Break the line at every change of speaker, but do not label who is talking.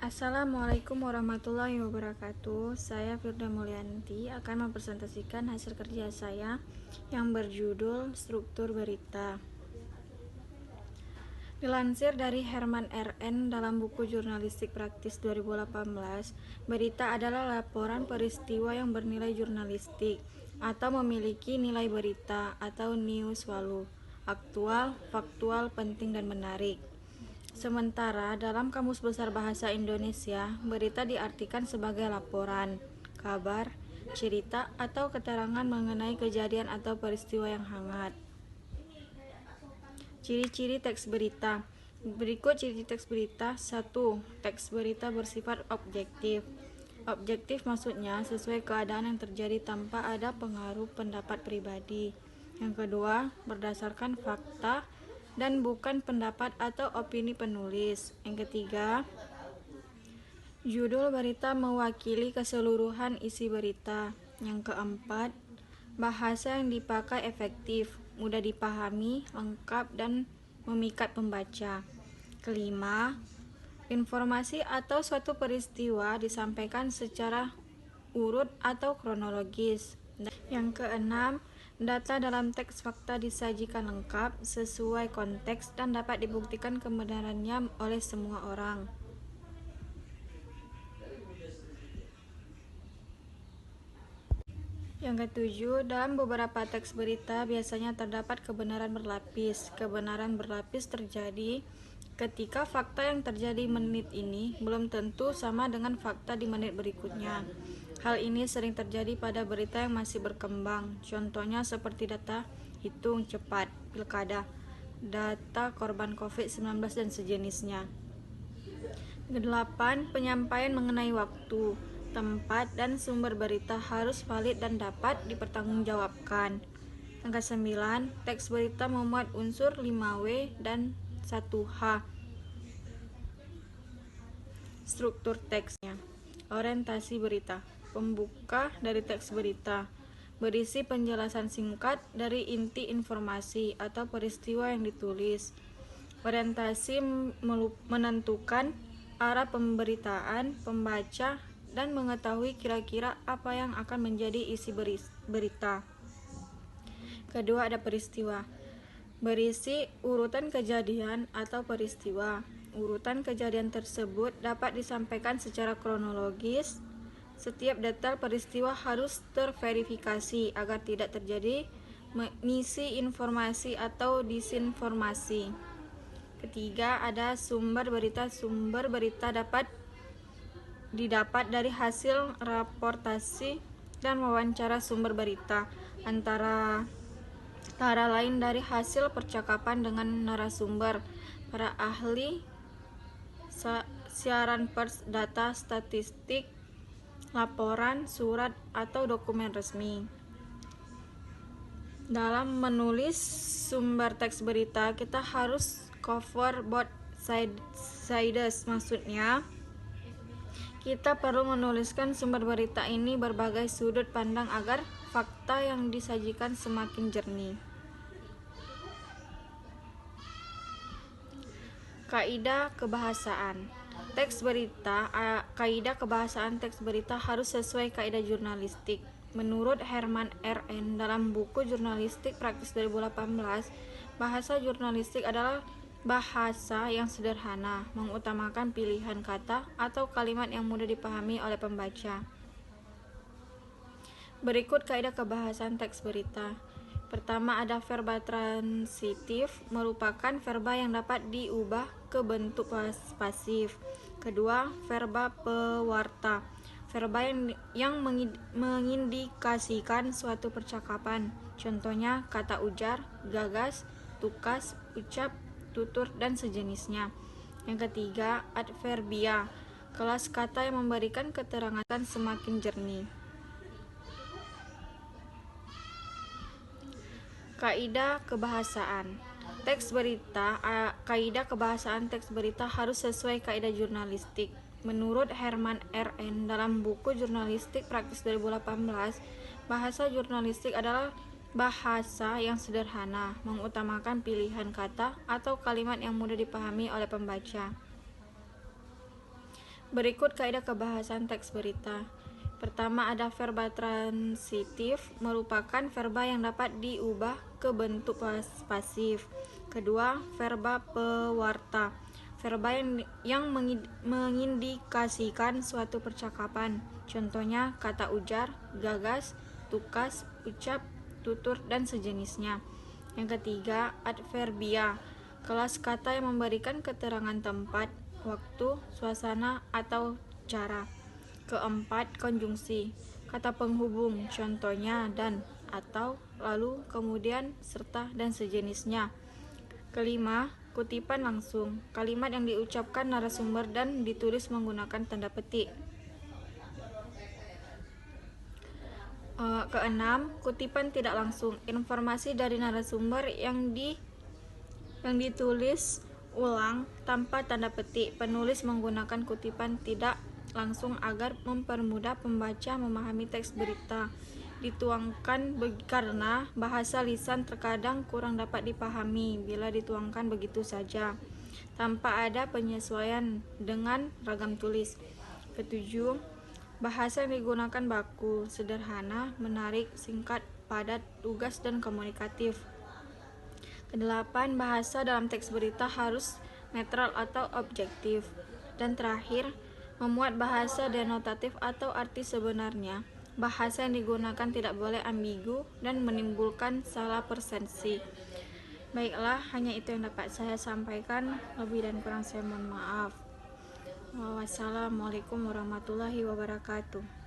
Assalamualaikum warahmatullahi wabarakatuh. Saya Firda Mulyanti akan mempresentasikan hasil kerja saya yang berjudul Struktur Berita. Dilansir dari Herman R.N. dalam buku Jurnalistik Praktis 2018, berita adalah laporan peristiwa yang bernilai jurnalistik atau memiliki nilai berita atau news value, aktual, faktual, penting, dan menarik. Sementara dalam Kamus Besar Bahasa Indonesia, berita diartikan sebagai laporan, kabar, cerita, atau keterangan mengenai kejadian atau peristiwa yang hangat. Ciri-ciri teks berita. Berikut ciri teks berita. 1. Teks berita bersifat objektif. Objektif maksudnya sesuai keadaan yang terjadi tanpa ada pengaruh pendapat pribadi. Yang kedua, berdasarkan fakta dan bukan pendapat atau opini penulis. Yang ketiga, judul berita mewakili keseluruhan isi berita. Yang keempat, bahasa yang dipakai efektif, mudah dipahami, lengkap, dan memikat pembaca. Kelima, informasi atau suatu peristiwa disampaikan secara urut atau kronologis. Yang keenam, data dalam teks fakta disajikan lengkap, sesuai konteks, dan dapat dibuktikan kebenarannya oleh semua orang. Yang ketujuh, dalam beberapa teks berita biasanya terdapat kebenaran berlapis. Kebenaran berlapis terjadi ketika fakta yang terjadi menit ini belum tentu sama dengan fakta di menit berikutnya. Hal ini sering terjadi pada berita yang masih berkembang. Contohnya seperti data hitung cepat pilkada, data korban COVID-19 dan sejenisnya. 8. Penyampaian mengenai waktu, tempat, dan sumber berita harus valid dan dapat dipertanggungjawabkan. Yang ke-9, teks berita memuat unsur 5W dan 1H. Struktur teksnya. Orientasi berita. Pembuka dari teks berita berisi penjelasan singkat dari inti informasi atau peristiwa yang ditulis. Orientasi menentukan arah pemberitaan pembaca dan mengetahui kira-kira apa yang akan menjadi isi berita. Kedua, ada peristiwa. Berisi urutan kejadian atau peristiwa. Urutan kejadian tersebut dapat disampaikan secara kronologis. Setiap detail peristiwa harus terverifikasi agar tidak terjadi misi informasi atau disinformasi. Ketiga, ada sumber berita. Sumber berita didapat dari hasil raportasi dan wawancara sumber berita, antara lain dari hasil percakapan dengan narasumber, para ahli, siaran pers, data statistik, laporan, surat, atau dokumen resmi. Dalam menulis sumber teks berita, kita harus cover both sides, maksudnya kita perlu menuliskan sumber berita ini berbagai sudut pandang agar fakta yang disajikan semakin jernih. Kaidah kebahasaan teks berita. Kaidah kebahasaan teks berita harus sesuai kaidah jurnalistik. Menurut Herman R.N. dalam buku Jurnalistik Praktis 2018, bahasa jurnalistik adalah bahasa yang sederhana, mengutamakan pilihan kata atau kalimat yang mudah dipahami oleh pembaca. Berikut kaidah kebahasaan teks berita. Pertama, ada verba transitif, merupakan verba yang dapat diubah ke bentuk pasif. Kedua, verba pewarta, verba yang mengindikasikan suatu percakapan. Contohnya kata ujar, gagas, tukas, ucap, tutur, dan sejenisnya. Yang ketiga, adverbia, kelas kata yang memberikan keterangan semakin jernih. Kaidah kebahasaan teks berita. Kaidah kebahasaan teks berita harus sesuai kaidah jurnalistik. Menurut Herman R.N. dalam buku Jurnalistik Praktis 2018, bahasa jurnalistik adalah bahasa yang sederhana, mengutamakan pilihan kata atau kalimat yang mudah dipahami oleh pembaca. Berikut kaidah kebahasan teks berita. Pertama, ada verba transitif, merupakan verba yang dapat diubah ke bentuk pasif. Kedua, verba pewarta, verba yang mengindikasikan suatu percakapan. Contohnya kata ujar, gagas, tukas, ucap, tutur, dan sejenisnya. Yang ketiga, adverbia, kelas kata yang memberikan keterangan tempat, waktu, suasana, atau cara. Keempat, konjungsi, kata penghubung, contohnya dan, atau, lalu, kemudian, serta, dan sejenisnya. Kelima, kutipan langsung, kalimat yang diucapkan narasumber dan ditulis menggunakan tanda petik. Keenam, kutipan tidak langsung, informasi dari narasumber yang ditulis ulang tanpa tanda petik. Penulis menggunakan kutipan tidak langsung agar mempermudah pembaca memahami teks berita. Dituangkan karena bahasa lisan terkadang kurang dapat dipahami bila dituangkan begitu saja, tanpa ada penyesuaian dengan ragam tulis. Ketujuh, bahasa yang digunakan baku, sederhana, menarik, singkat, padat, lugas, dan komunikatif. Kedelapan, bahasa dalam teks berita harus netral atau objektif. Dan terakhir, memuat bahasa denotatif atau arti sebenarnya. Bahasa yang digunakan tidak boleh ambigu dan menimbulkan salah persepsi. Baiklah, hanya itu yang dapat saya sampaikan. Lebih dan kurang saya mohon maaf. Wassalamualaikum warahmatullahi wabarakatuh.